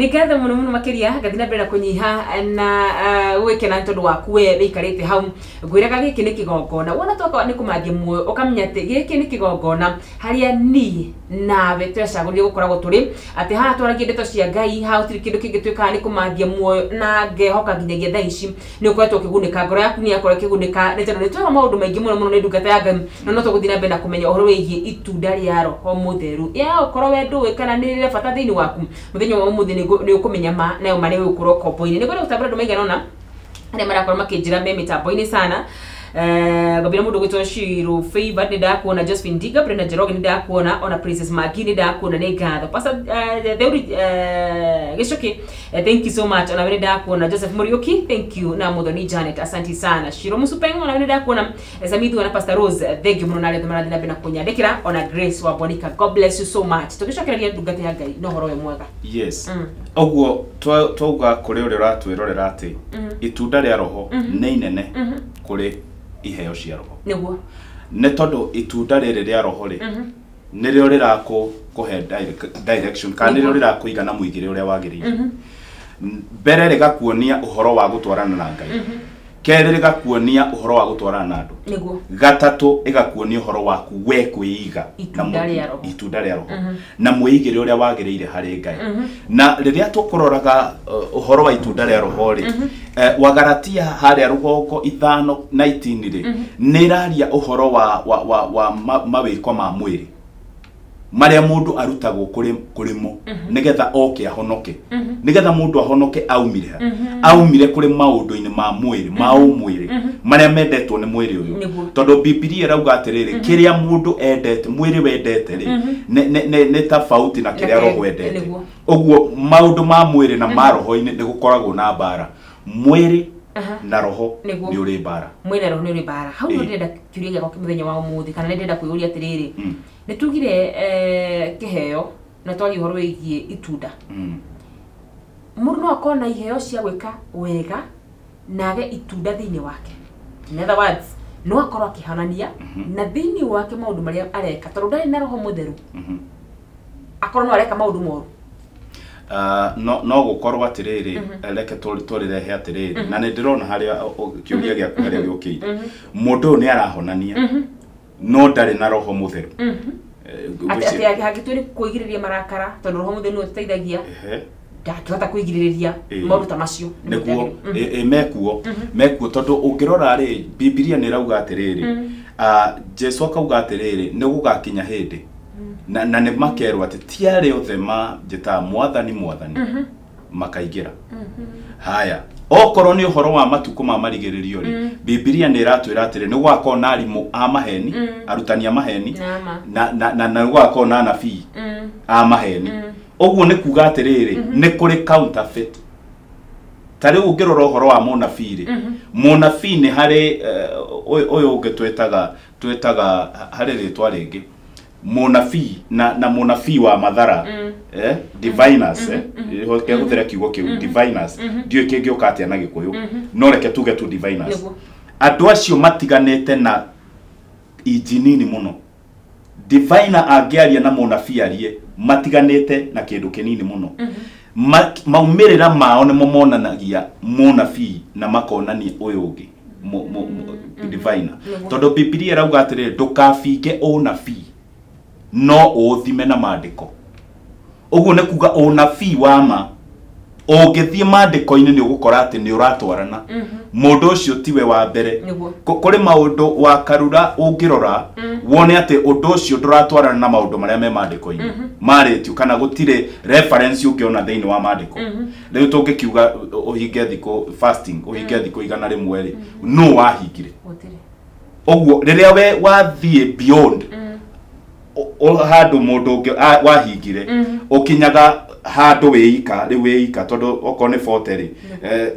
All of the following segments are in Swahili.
Nigathe muno muno makiria gathina mbere kunyiha na weke na ntondo waku we bikarite hau gwiraga giki ni kigongona wona toka ni kumangia muoyo ukamenya ati giki ni kigongona haria ni nawe twacagurire gukoragwo turi ati haha twaragie ndeto cia Ngai ha utiri kindu kingitwika ni kumangia muoyo na ngehoka nginyagia thaa ici ni ukoretwo ukigunika ngoro yaku ni yakora kigunika ni tondu ni twara maundu maingi muno muno ni ndungata ya Ngai na no tuguthina mbere na kumenya uhoro wigie itunda ria roho mutheru ya ukoro we nduwe kana ni rire bata thiini waku muthenya wa umuthi ni ukumenya ma nayo mane we ukoro kopo-ini ni kwenda gutabura ndumaigana nona ari marakora makinjira me mitambo-ini sana gobira mundu gwitwo Shiro Favor ni ndakuona Josephine Diga Brenda Jeroge ni ndakuona ona Princess Magi ni ndakuona ni ngatho Pastor Deuri Gicoki thank you so much ona we ndakuona Joseph Muriuki thank you na Muthoni Janet asante sana Shiro Musupengo ona we ndakuona Samithu na Pastor Rose thank you muno na themara thina bina kunyandikira ona Grace wa Bonica God bless you so much tugicokereria ndungata ya Ngai no horo we mwega yes oguo twauga kuri uri ratwirorera ati itunda ria roho ni inene kuri iheo cia roho niguo ne tondu itunda riri ria roho ri ni rio rirakuhe direction kana ni rio rirakuigana muigire uria wagirire mbere rigakuonia uhoro wa gutwarana na Ngai keri rigakuonia uhoro wa gutwarana na andu niguo gatatu igakuonia uhoro waku we kwiiga itunda ria roho na muigire uria wagirire hari Ngai na riria tukuroraga uhoro wa itunda ria roho ri Wagalatia haria rugongo 5:19 ri niraria uhoro wa mawiko ma mwiri maria mundu arutagwo kurimo nigetha oke ahonoke nigetha mundu ahonoke aumire kuri maundu-ini ma mwiri ma umwiri maria mendetwo ni mwiri uyu tondu Biblia rauga atiriri kiria mundu endete mwiri wendete ri ne tofauti na kiria roho wendete oguo maundu ma mwiri na ma roho-ini ni gukoragwo na bara mwiri na roho ni uri bara mwiri na roho ni uri bara hau ni ndenda kiuria gako muthenya wa umuthi kana ndenda kwiuria atiriri ni tugire kiheo na twari horo wigie itunda mundu no akona iheo cia gwika wega nage itunda thiini wake in other words no akorwo akihanania na thiini wake maundu maria areka tondu ndari na roho mutheru akorwo no areka maundu moru no gukorwo atiriri reke turirehe atiriri na nindirona haria kiuria giaku haria giukite mundu ni arahonania no ndari na roho mutheru ati hagituri kuigiriria marakara tondu roho mutheru no tuteithagia ndakihota kuigiriria maundu ta macio niguo mekuo tondu ungirora ri Biblia ni rauga atiriri Jesu akauga atiriri ni gugakinya hindi na ne makerwa ati tiare othe ma jeta mwathani makaigira haya okorwo ni uhoro wa matuko ma marigiririo ri Biblia ni iratwira atire ni gwakona arimu a maheni arutani a maheni na gwakona anabii a maheni oguo ni kuga atiriri ni kuri counterfeit tari ungirora uhoro wa munabii ni hari uyu ungitwetaga hari ritwa ringi munabii na munabii wa mathara diviners ke guthera kiugo kiu diviners dio kingioka atia na gikuyu no reke tuge tu diviners andu acio matiganete na injinini muno diviner angiaria na munabii arie matiganete na kindu kinini muno maumirira mao ni monanagia munabii na makonania uyu ungi diviner tondu Biblia rauga atire ndukabinge unabii no uthime na maandiko uguo ne kuga unabii wa ma ungithie maandiko-ini ni ugukora ati ni uratwarana mundu ucio tiwe wa mbere kuri maundu wa karura ungirora wone ati undu ucio nduratwarana na maundu maria me maandiko-ini maritio kana gutire reference ungiona thiini wa maandiko riu tungikiuga uhinge thiko fasting uhinge thiko igana rimwe ri no wahingire uguo riria we wathie beyond handu mundu wahingire ukinyaga handu weika tondu okone 40 ri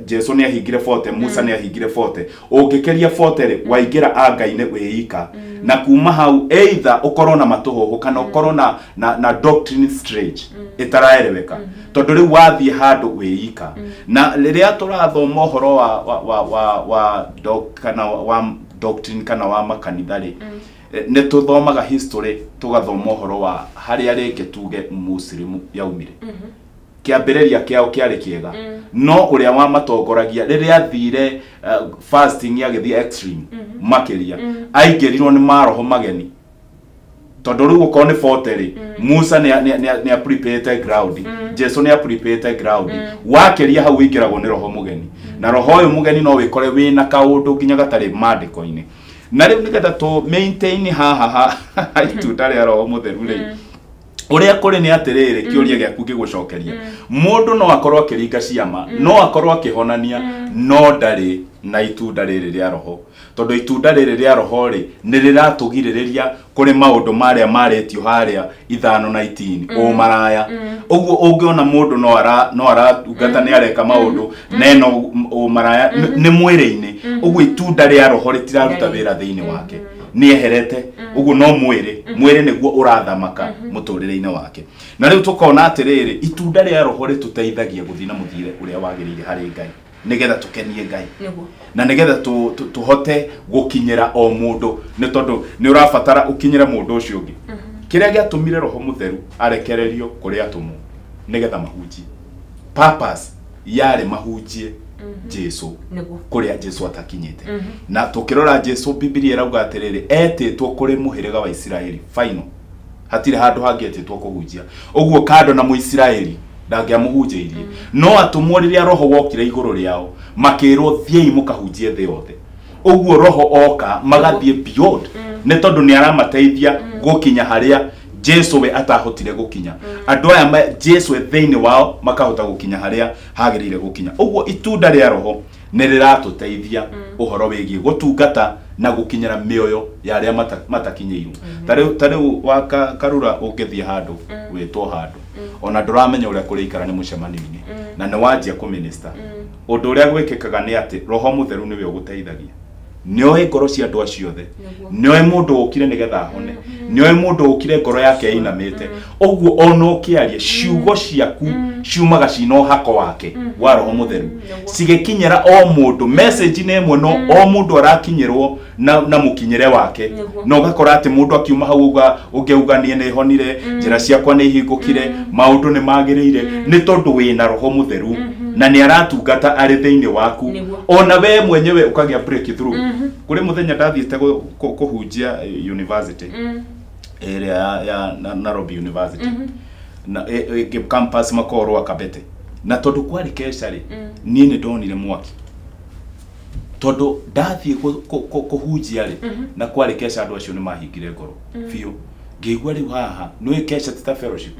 Jesu ni ahingire 40 Musa ni ahingire 40 ungikeria 40 ri waingira angai-ini weika na kuma hau either ukorwo na matuhuhu kana ukorwo na doctrine strange itaraereweka tondu riu wathie handu weika na riria turathoma uhoro wa doctrine kana wa makanitha ri ne tuthomaga history tugathoma uhoro wa haria ringi tuge muslimu yaumire kiambĩrĩria kĩao kĩarĩ kĩega no ũrĩa wa matongoragia rĩrĩa athire fasting agĩthiĩ extreme makĩria aingĩrirwo nĩ maroho mageni tondũ rĩu ũkorwo nĩ 40 Musa nĩ prepare ground Jesu nĩ prepare ground wakĩria hau ingĩragwo nĩ roho mũgeni na roho ũyũ mũgeni no wĩkore wĩna kaũndũ nginya gatarĩ mandĩko-inĩ na rĩu nĩgetha tũ maintain haha itunda rĩa roho mũtheru rĩ ũrĩa kũrĩ nĩ atĩrĩrĩ kĩũria gĩaku gĩgũcokeria mũndũ no akorwo akĩringa ciama no akorwo akĩhonania no ndarĩ na itunda rĩrĩ rĩa roho tondũ itunda rĩrĩ rĩa roho rĩ nĩ rĩratũgirĩrĩria kũrĩ maũndũ marĩa marĩtio harĩa 5:19 ũmaraya ũguo ũngĩona mũndũ no aratungata nĩ areka maũndũ neno ũmaraya nĩ mwĩrĩ-inĩ ũguo itunda rĩa roho rĩtiraruta wĩra thĩinĩ wake nĩ eherete uguo no mwĩrĩ nĩguo ũrathamaka mũtũrĩre-inĩ wake na rĩu tũkona atĩrĩrĩ itunda rĩa roho rĩtũteithagia gũthiĩ na mũthire ũrĩa wagĩrĩire harĩ Ngai nĩgetha tũkenie Ngai na nĩgetha tũhote gũkinyĩra o mũndũ nĩ tondũ nĩ ũrabatara ũkinyĩre mũndũ ũcio ũngĩ kĩrĩa gĩatũmire roho mũtheru arekererio kũrĩ atũmwo nĩgetha mahunjie purpose yarĩ mahunjie Jesu kũrĩa Jesu atakinyĩte na tũkĩrora Jesu Biblia ĩrauga atĩrĩrĩ etĩtwo kũrĩ mũhĩrĩga wa Isiraeli final hatirĩ handũ hangĩ etĩtwo kũhunjia ũguo kando na Mũisiraeli ndangĩamũhunjĩirie no atũmwo rĩrĩa roho wokire igũrũ rĩao makĩrwo thiĩi mũkahunjie thĩ yothe ũguo roho oka magathiĩ beyond nĩ tondũ nĩ aramateithia gũkinya harĩa Jesu we atahotire gũkinya andũ aya Jesu thĩinĩ wao makahota gũkinya harĩa hagĩrĩire gũkinya ũguo itunda rĩa roho nĩ rĩratũteithia ũhoro wĩgiĩ gũtungata na gũkinyĩra mĩoyo ya arĩa matakinyĩirwo tarĩu Karura ũngĩthiĩ handũ wĩtwo handũ ona ndũramenya ũrĩa kũrĩikara nĩ mũcemanio-inĩ na nĩ wanjia kũminister ũndũ ũrĩa gwĩkĩkaga nĩ atĩ roho mũtheru nĩwe ũgũteithagia nĩoĩ ngoro cia andũ acio othe nĩoĩ mũndũ ũkire nĩgetha ahone nĩoĩ mũndũ ũkire ngoro yake ĩinamĩte ũguo ona ũkĩaria ciugo ciaku ciumaga cina ũhako wake wa roho mũtheru cigĩkinyĩra o mũndũ message nĩ ĩmwe no o mũndũ arakinyĩrwo na mũkinyĩre wake no ũgakora atĩ mũndũ akiuma hau ũngĩuga niĩ nĩ honire njĩra ciakwa nĩ ihingũkire maũndũ nĩ magĩrĩire nĩ tondũ wĩna roho mũtheru na nĩ aratungata arĩ thĩinĩ waku ona we mwenyewe ũkagĩa breakthrough kũrĩ mũthenya ndathiĩte kũhunjia university area ya Nairobi University na campus makorwo Kabete na tondũ kwarĩ kesha rĩ niĩ nĩ ndonire mwaki tondũ ndathiĩ kũhunjia rĩ na kwarĩ kesha andũ acio nĩ mahingire ngoro biũ ngĩigua rĩu haha nĩ kesha tita fellowship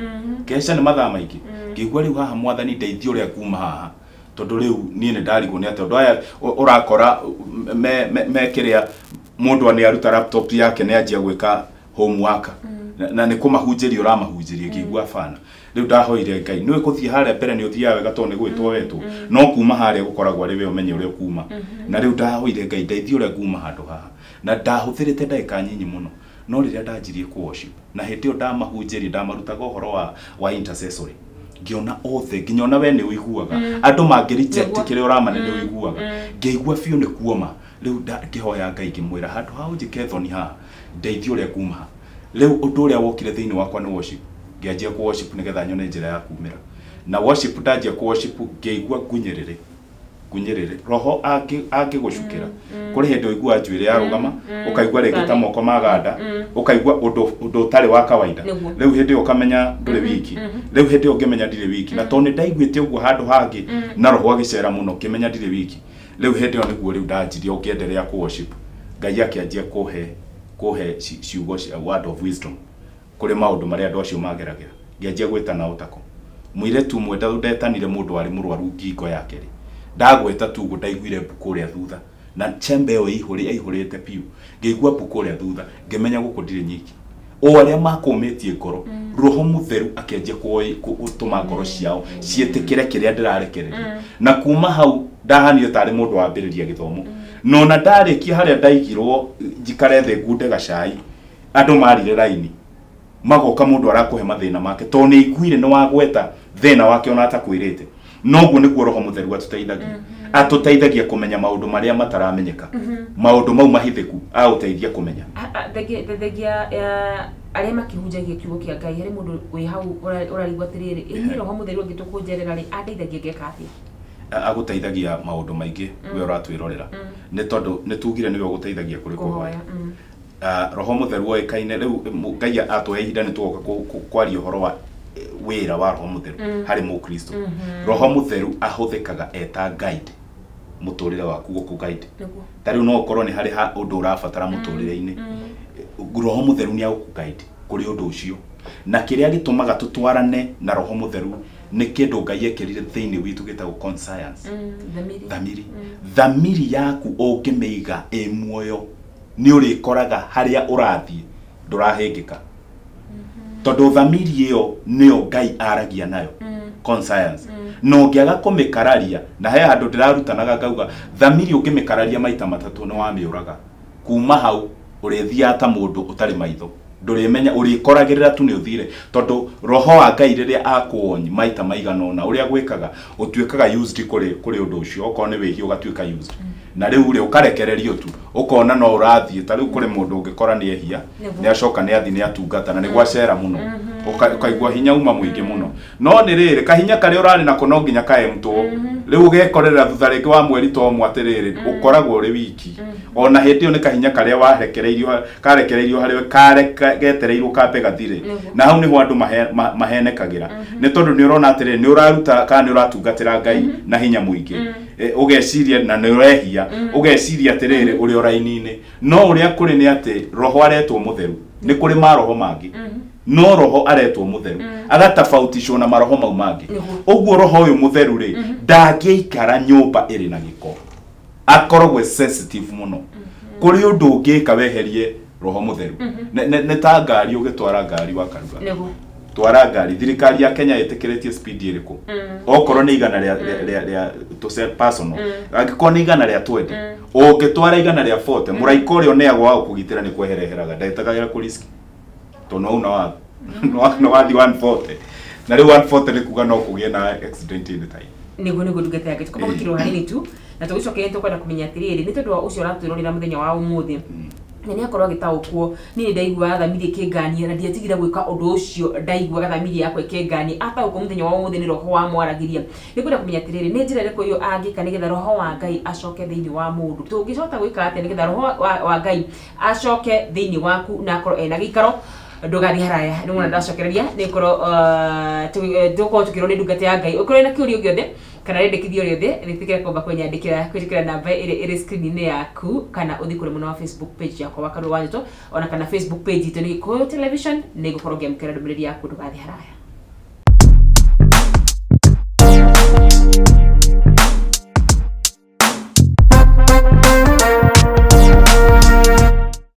kesha nĩ mathaa maingĩ ngĩigua rĩu haha mwathani ndeithia ũrĩa kuma haha tondũ rĩu niĩ nĩ ndarigwo nĩ atĩ andũ aya ũrakora mekĩrĩa mũndũ nĩ aruta laptop yake nĩ anjia gwĩka homework na nĩ kũmahunjĩria ũramahunjĩria ngĩigua bana rĩu ndahoire Ngai nĩ gũthiĩ harĩa mbere nĩ ũthiaga wega tondũ nĩ gwĩtwo wetwo no kuma harĩa gũkoragwo arĩ we ũmenye ũrĩa kuma na rĩu ndahoire Ngai ndeithia ũrĩa kuma handũ haha na ndahũthĩrĩte ndagĩka nyinyi mũno no rĩrĩa ndanjirie ku worship na hĩndĩ ĩyo ndamahunjĩria ndamarutaga ũhoro wa intercessory ngiona othe nginya ona we nĩ ũiguaga andũ mangĩreject kĩrĩa ũramane nĩ ũiguaga ngĩigua biũ nĩ kuoma rĩu ngĩhoya Ngai ngĩmwĩra handũ ha ũnjĩke thoni haha ndeithia ũrĩa kuma rĩu ũndũ ũrĩa wokire thĩinĩ wakwa nĩ worship ngĩanjia ku worship nĩgetha nyone njĩra ya kumĩra na worship ndanjia ku worship ngĩigua ngunyĩrĩrĩ roho angĩgũcukĩra kũrĩ hĩndĩ ũiguaga njuĩrĩ ya rũgama ũkaigua rĩngĩ ta moko maganda ũkaigua ũndũ ũtarĩ wa kawaida rĩu hĩndĩ ĩyo ũkamenya ndũrĩ wiki rĩu hĩndĩ ĩyo ngĩmenya ndirĩ wiki na tondũ nĩ ndaiguĩte ũguo handũ hangĩ na roho agĩcera mũno ngĩmenya ndirĩ wiki rĩu hĩndĩ ĩyo nĩguo rĩu ndanjirie ũkĩenderea ku worship Ngai akĩanjia kũhe ciugo cia word of wisdom kũrĩ maũndũ marĩa andũ acio mageragĩra ngĩanjia gwĩtana ũtako mũirĩtu mwenda ndetanire mũndũ warĩ mũrwaru ngingo yake rĩ ndagweta tu ndaiguire mbuku ũrĩa thutha na chembe ĩyo ihũrĩte piu ngĩigua mbuku ũrĩa thutha ngĩmenya gũkũ ndirĩ nyiki o arĩa makũmĩtie ngoro roho mũtheru akĩanjia gũtũma ngoro ciao ciĩtĩkĩre kĩrĩa ndĩrarekereria na kuma hau ndahanire tarĩ mũndũ wambĩrĩria gĩthomo no na ndarĩkia harĩa ndaigirwo njikare thĩ ngunde gacai andũ marire raini magoka mũndũ arakũhe mathĩna make tondũ nĩ iguire nĩ wagweta thĩna wake ona atakwĩrĩte noguo niguo roho mutheru atuteithagia atuteithagia kumenya maundu maria mataramenyeka maundu mau mahithiku auteithia kumenya thegia aria makihunjagia kiugo kia Ngai hari mundu wi hau urarigwa tiriri ni roho mutheru angitukunjerera ri andeithagia ngeka atia aguteithagia maundu maingi we uratwirorera ni tondu ni tugire niwe uguteithagia kuri kuhoya roho mutheru oikaine riu Ngai atwe ihinda ni tugoka kwaria uhoro wa wira wa roho mutheru hari mu Kristo roho mutheru ahuthikaga eta guide muturire waku guku guide tari no ukorwo ni hari ha undu urabatara muturire-ini roho mutheru ni aguku guide kuri undu ucio na kiria gitumaga tutwarane na roho mutheru ni kindu Ngai ekirire thiini witu gitagwo conscience thamiri yaku ungimiiga muoyo ni urikoraga haria urathie ndurahingika tondu thamiri iyo niyo Ngai aragia nayo conscience no ngiaga kumikararia na he handu ndirarutanaga ngauga thamiri ungimikararia maita matatu no wamiuraga kuma hau urithia ta mundu utari maitho ndurimenya urikoragirira tu ni uthire tondu roho wa Ngai riria akuonyi maita maigana ona uria gwikaga utuikaga used kuri undu ucio okwo ni wihio gatuika used na riu ri ukarekererio tu ukona no urathie ta riu kuri mundu ungikora ni ehia ni acoka ni athi ni atungata na ni gwacera muno ukaigwa hinya uma muingi muno no ni riri kahinya kari urari nako no nginya kae mtu riu ugekorera thutha ringi wa mweri to mwatiriri ukoragwo uri wiki ona hindi ni kahinya kari karekereirio hari getereirwo kambe gathire na hau niho andu mahenekagira ni tondu ni urona atiriri ni uraruta kana ni uratungatira Ngai na hinya muingi ugeciria na ni urehia ugeciria atiriri uri oraini-ini no uria kuri ni ati roho aretwo mutheru ni kuri maroho mangi no roho aretwo mutheru agatafautishwo na maroho mau mangi uguo roho uyu mutheru ri ndangiikara nyumba iri na giko akorogwe sensitive muno kuri undu ungika weherie roho mutheru ne ta ngari ugitwara ngari wakaruga twara ngari thirikari ya Kenya yetekeretie speed iriku okorwo ni igana ria to say personal angikwo ni igana ria 20 ungitwara igana ria 40 muraiko rio ne agwa kugitira ni kwehereheraga ndaitagagira ku risk to no una no wathi 140 na riu 140 ni kuga no kugie na accident in time niguo ndugete yake tuko mukiro hanini tu na tugicoke tukwenda kumenya atiriri ni tondu wa ucio ratwirorira muthenya wa umuthi na ni akorwo gitaukwo ni ndaigua thamiri kingania na ndiatigira gwika undu ucio ndaigua thamiri yakwa kingania atauko muthenya wa umuthi ni roho wa mwaragiria ni kwenda kumenya atiriri ni njira riko iyo angika nigetha roho wa Ngai acoke thiini wa mundu tungicota gwika atia nigetha roho wa Ngai acoke thiini waku na akorwo ena gikaro ndugari haraya ni mwana ndacokereria ni korwo tuko tukiro ni ndungate ya Ngai ukorwo na kiurio giothe kana rendekithio riothe nitikire komba kwenyandikira namba iri screen-ini yaku kana uthi kuri muno wa Facebook page yakwa Wakaru Wanjito ona kana Facebook page itu ni Gikuyu Television ni gukorwo ngiamukira ndumiriri yaku ndugathi haraya.